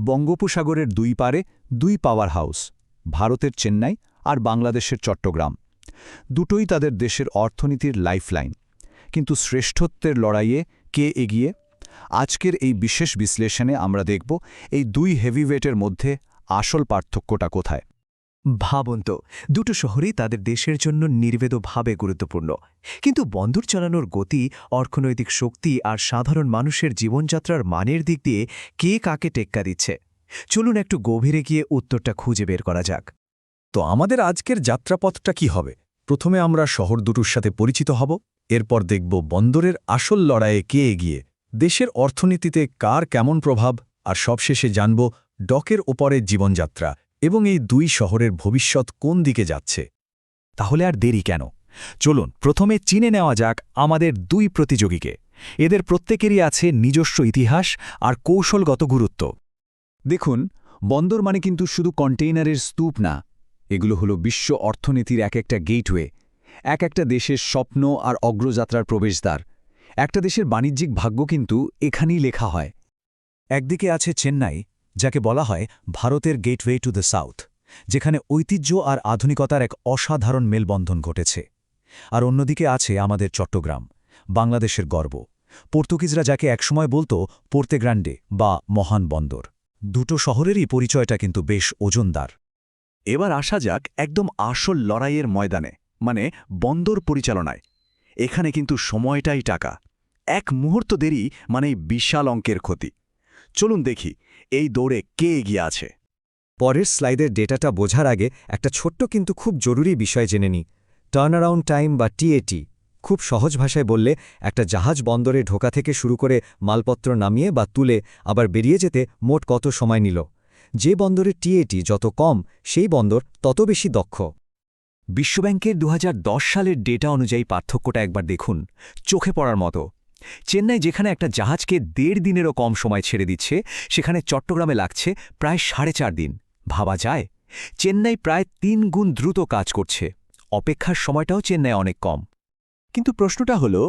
বঙ্গোপসাগরের দুই পারে দুই পাওয়ার হাউস, ভারতের চেন্নাই আর বাংলাদেশের চট্টগ্রাম। দুটোই তাদের দেশের অর্থনীতির লাইফলাইন। কিন্তু শ্রেষ্ঠত্বের লড়াইয়ে কে এগিয়ে? আজকের এই বিশেষ বিশ্লেষণে আমরা দেখব এই দুই হেভিওয়েটের মধ্যে আসল পার্থক্যটা কোথায়। ভাবুন তো, দুটো শহরেই তাদের দেশের জন্য নির্বেদভাবে গুরুত্বপূর্ণ, কিন্তু বন্দর চালানোর গতি, অর্থনৈতিক শক্তি আর সাধারণ মানুষের জীবনযাত্রার মানের দিক দিয়ে কে কাকে টেক্কা দিচ্ছে? চলুন একটু গভীরে গিয়ে উত্তরটা খুঁজে বের করা যাক। তো আমাদের আজকের যাত্রাপথটা কি হবে? প্রথমে আমরা শহর দুটোর সাথে পরিচিত হব, এরপর দেখব বন্দরের আসল লড়াইয়ে কে এগিয়ে, দেশের অর্থনীতিতে কার কেমন প্রভাব, আর সবশেষে জানব ডকের ওপরের জীবনযাত্রা এবং এই দুই শহরের ভবিষ্যৎ কোন দিকে যাচ্ছে। তাহলে আর দেরি কেন? চলুন প্রথমে চিনে নেওয়া যাক আমাদের দুই প্রতিযোগীকে। এদের প্রত্যেকেরই আছে নিজস্ব ইতিহাস আর কৌশলগত গুরুত্ব। দেখুন, বন্দর মানে কিন্তু শুধু কন্টেইনারের স্তূপ না, এগুলো হলো বিশ্ব অর্থনীতির এক একটা গেটওয়ে, এক একটা দেশের স্বপ্ন আর অগ্রযাত্রার প্রবেশদ্বার। একটা দেশের বাণিজ্যিক ভাগ্য কিন্তু এখানেই লেখা হয়। একদিকে আছে চেন্নাই, যাকে বলা হয় ভারতের গেটওয়ে টু দ্য সাউথ, যেখানে ঐতিহ্য আর আধুনিকতার এক অসাধারণ মেলবন্ধন ঘটেছে। আর অন্যদিকে আছে আমাদের চট্টগ্রাম, বাংলাদেশের গর্ব, পর্তুগিজরা যাকে একসময় বলতো পোর্তে গ্রান্ডে বা মহান বন্দর। দুটো শহরেরই পরিচয়টা কিন্তু বেশ ওজনদার। এবার আসা যাক একদম আসল লড়াইয়ের ময়দানে, মানে বন্দর পরিচালনায়। এখানে কিন্তু সময়টাই টাকা। এক মুহূর্ত দেরি মানেই বিশাল অঙ্কের ক্ষতি। চলুন দেখি এই দৌড়ে কে এগিয়ে আছে। পরের স্লাইডের ডেটাটা বোঝার আগে একটা ছোট্ট কিন্তু খুব জরুরি বিষয় জেনে নিই। টার্নারাউন্ড টাইম বা টিএটি, খুব সহজ ভাষায় বললে একটা জাহাজ বন্দরে ঢোকা থেকে শুরু করে মালপত্র নামিয়ে বা তুলে আবার বেরিয়ে যেতে মোট কত সময় নিল। যে বন্দরের টিএটি যত কম, সেই বন্দর তত বেশি দক্ষ। বিশ্বব্যাংকের 2010 সালের ডেটা অনুযায়ী পার্থক্যটা একবার দেখুন, চোখে পড়ার মতো। চেন্নাই যেখানে একটা জাহাজকে 1.5 দিনেরও কম সময় ছেড়ে দিচ্ছে, সেখানে চট্টগ্রামে লাগছে প্রায় 4.5 দিন। ভাবা যায়, চেন্নাই প্রায় 3 গুণ দ্রুত কাজ করছে। অপেক্ষার সময়টাও চেন্নাই অনেক কম। কিন্তু প্রশ্নটা হলো,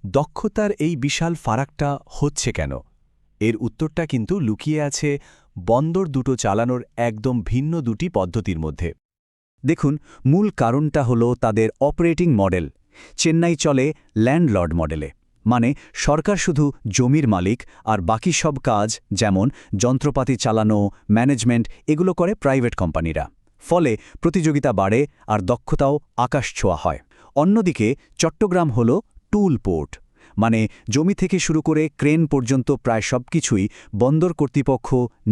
দক্ষতার এই বিশাল ফারাকটা হচ্ছে কেন? এর উত্তরটা কিন্তু লুকিয়ে আছে বন্দর দুটো চালানোর একদম ভিন্ন দুটি পদ্ধতির মধ্যে। দেখুন, মূল কারণটা হলো তাদের অপারেটিং মডেল। চেন্নাই চলে ল্যান্ডলর্ড মডেলে, মানে সরকার শুধু জমির মালিক আর বাকি সব কাজ, যেমন যন্ত্রপাতি চালানো, ম্যানেজমেন্ট, এগুলো করে প্রাইভেট কোম্পানিরা। ফলে প্রতিযোগিতা বাড়ে আর দক্ষতাও আকাশ ছোঁয়া হয়। অন্যদিকে চট্টগ্রাম হল টুল পোর্ট, মানে জমি থেকে শুরু করে ক্রেন পর্যন্ত প্রায় সবকিছুই বন্দর কর্তৃপক্ষ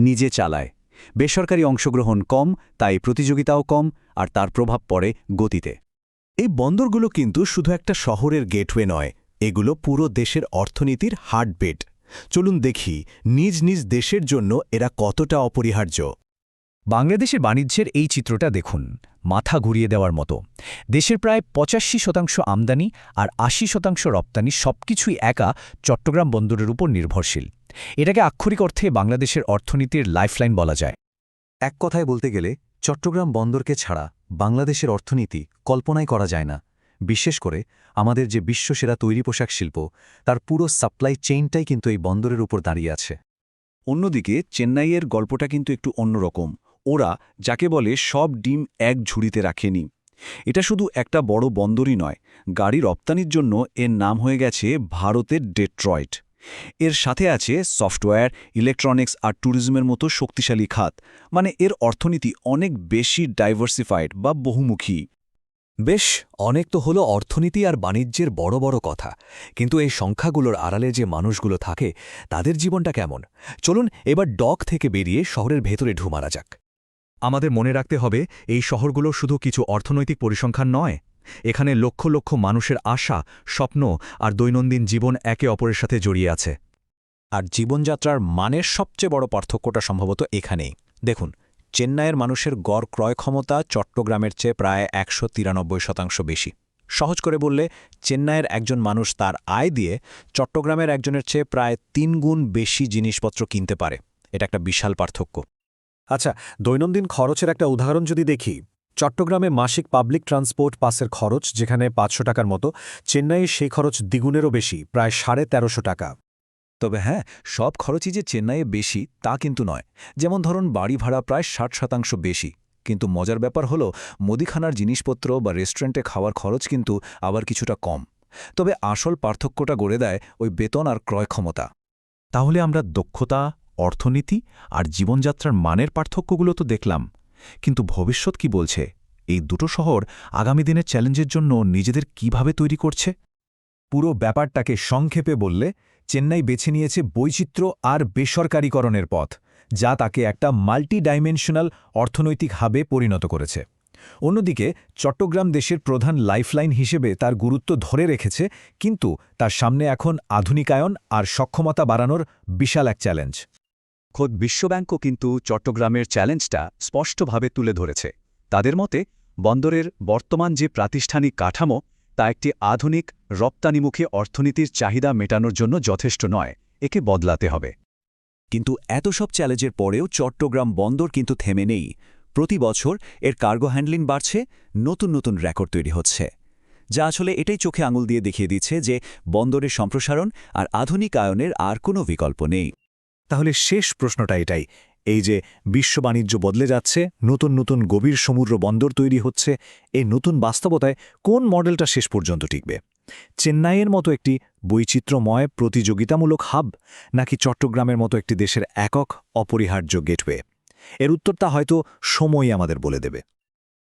নিজে চালায়। বেসরকারি অংশগ্রহণ কম, তাই প্রতিযোগিতাও কম, আর তার প্রভাব পড়ে গতিতে। এই বন্দরগুলো কিন্তু শুধু একটা শহরের গেটওয়ে নয়, এগুলো পুরো দেশের অর্থনীতির হার্টবিট। চলুন দেখি নিজ নিজ দেশের জন্য এরা কতটা অপরিহার্য। বাংলাদেশের বাণিজ্যের এই চিত্রটা দেখুন, মাথা ঘুরিয়ে দেওয়ার মতো। দেশের প্রায় 85% আমদানি আর 80% রপ্তানি সবকিছুই একা চট্টগ্রাম বন্দরের উপর নির্ভরশীল। এটাকে আক্ষরিক অর্থে বাংলাদেশের অর্থনীতির লাইফলাইন বলা যায়। এক কথায় বলতে গেলে চট্টগ্রাম বন্দরকে ছাড়া বাংলাদেশের অর্থনীতি কল্পনাই করা যায় না। বিশেষ করে আমাদের যে বিশ্বসেরা তৈরি পোশাক শিল্প, তার পুরো সাপ্লাই চেইনটাই কিন্তু এই বন্দরের উপর দাঁড়িয়ে আছে। অন্যদিকে চেন্নাইয়ের গল্পটা কিন্তু একটু অন্যরকম। ওরা যাকে বলে সব ডিম এক ঝুড়িতে রাখেনি। এটা শুধু একটা বড় বন্দরই নয়, গাড়ি রপ্তানির জন্য এর নাম হয়ে গেছে ভারতের ডেট্রয়েট। এর সাথে আছে সফটওয়্যার, ইলেকট্রনিক্স আর ট্যুরিজমের মতো শক্তিশালী খাত। মানে এর অর্থনীতি অনেক বেশি ডাইভার্সিফাইড বা বহুমুখী। বেশ, অনেক তো হলো অর্থনীতি আর বাণিজ্যের বড় বড় কথা, কিন্তু এই সংখ্যাগুলোর আড়ালে যে মানুষগুলো থাকে, তাদের জীবনটা কেমন? চলুন এবার ডক থেকে বেরিয়ে শহরের ভেতরে ঢু মারা যাক। আমাদের মনে রাখতে হবে, এই শহরগুলো শুধু কিছু অর্থনৈতিক পরিসংখ্যান নয়। এখানে লক্ষ লক্ষ মানুষের আশা, স্বপ্ন আর দৈনন্দিন জীবন একে অপরের সাথে জড়িয়ে আছে। আর জীবনযাত্রার মানের সবচেয়ে বড় পার্থক্যটা সম্ভবত এখানেই। দেখুন, চেন্নাইয়ের মানুষের গড় ক্রয় ক্ষমতা চট্টগ্রামের চেয়ে প্রায় 193% বেশি। সহজ করে বললে, চেন্নাইয়ের একজন মানুষ তার আয় দিয়ে চট্টগ্রামের একজনের চেয়ে প্রায় 3 গুণ বেশি জিনিসপত্র কিনতে পারে। এটা একটা বিশাল পার্থক্য। আচ্ছা, দৈনন্দিন খরচের একটা উদাহরণ যদি দেখি, চট্টগ্রামে মাসিক পাবলিক ট্রান্সপোর্ট পাসের খরচ যেখানে 500 টাকার মতো, চেন্নাইয়ে সেই খরচ দ্বিগুণেরও বেশি, প্রায় 1350 টাকা। তবে হ্যাঁ, সব খরচই যে চেন্নাইয়ে বেশি তা কিন্তু নয়। যেমন ধরুন বাড়ি ভাড়া প্রায় 60% বেশি, কিন্তু মজার ব্যাপার হলো মুদিখানার জিনিসপত্র বা রেস্টুরেন্টে খাওয়ার খরচ কিন্তু আবার কিছুটা কম। তবে আসল পার্থক্যটা গড়ে দেয় ওই বেতন আর ক্রয় ক্ষমতা। তাহলে আমরা দক্ষতা, অর্থনীতি আর জীবনযাত্রার মানের পার্থক্যগুলো তো দেখলাম, কিন্তু ভবিষ্যৎ কি বলছে? এই দুটো শহর আগামী দিনের চ্যালেঞ্জের জন্য নিজেদের কিভাবে তৈরি করছে? পুরো ব্যাপারটাকে সংক্ষেপে বললে, চেন্নাই বেছে নিয়েছে বৈচিত্র্য আর বেসরকারীকরণের পথ, যা তাকে একটা মাল্টি ডাইমেনশনাল অর্থনৈতিক হাবে পরিণত করেছে। অন্যদিকে চট্টগ্রাম দেশের প্রধান লাইফলাইন হিসেবে তার গুরুত্ব ধরে রেখেছে, কিন্তু তার সামনে এখন আধুনিকায়ন আর সক্ষমতা বাড়ানোর বিশাল এক চ্যালেঞ্জ। খোদ বিশ্বব্যাংকও কিন্তু চট্টগ্রামের চ্যালেঞ্জটা স্পষ্টভাবে তুলে ধরেছে। তাদের মতে বন্দরের বর্তমান যে প্রাতিষ্ঠানিক কাঠামো তা একটি আধুনিক রপ্তানিমুখী অর্থনীতির চাহিদা মেটানোর জন্য যথেষ্ট নয়, একে বদলাতে হবে। কিন্তু এত সব চ্যালেঞ্জের পরেও চট্টগ্রাম বন্দর কিন্তু থেমে নেই। প্রতি বছর এর কার্গো হ্যান্ডলিং বাড়ছে, নতুন নতুন রেকর্ড তৈরি হচ্ছে, যা আসলে এটাই চোখে আঙুল দিয়ে দেখিয়ে দিচ্ছে যে বন্দরের সম্প্রসারণ আর আধুনিকায়নের আর কোনো বিকল্প নেই। তাহলে শেষ প্রশ্নটা এটাই, এই যে বিশ্ব বাণিজ্য বদলে যাচ্ছে, নতুন নতুন গভীর সমুদ্র বন্দর তৈরি হচ্ছে, এই নতুন বাস্তবতায় কোন মডেলটা শেষ পর্যন্ত টিকবে? চেন্নাইয়ের মতো একটি বৈচিত্র্যময় প্রতিযোগিতামূলক হাব, নাকি চট্টগ্রামের মতো একটি দেশের একক অপরিহার্য গেটওয়ে? এর উত্তরটা হয়তো সময়ই আমাদের বলে দেবে।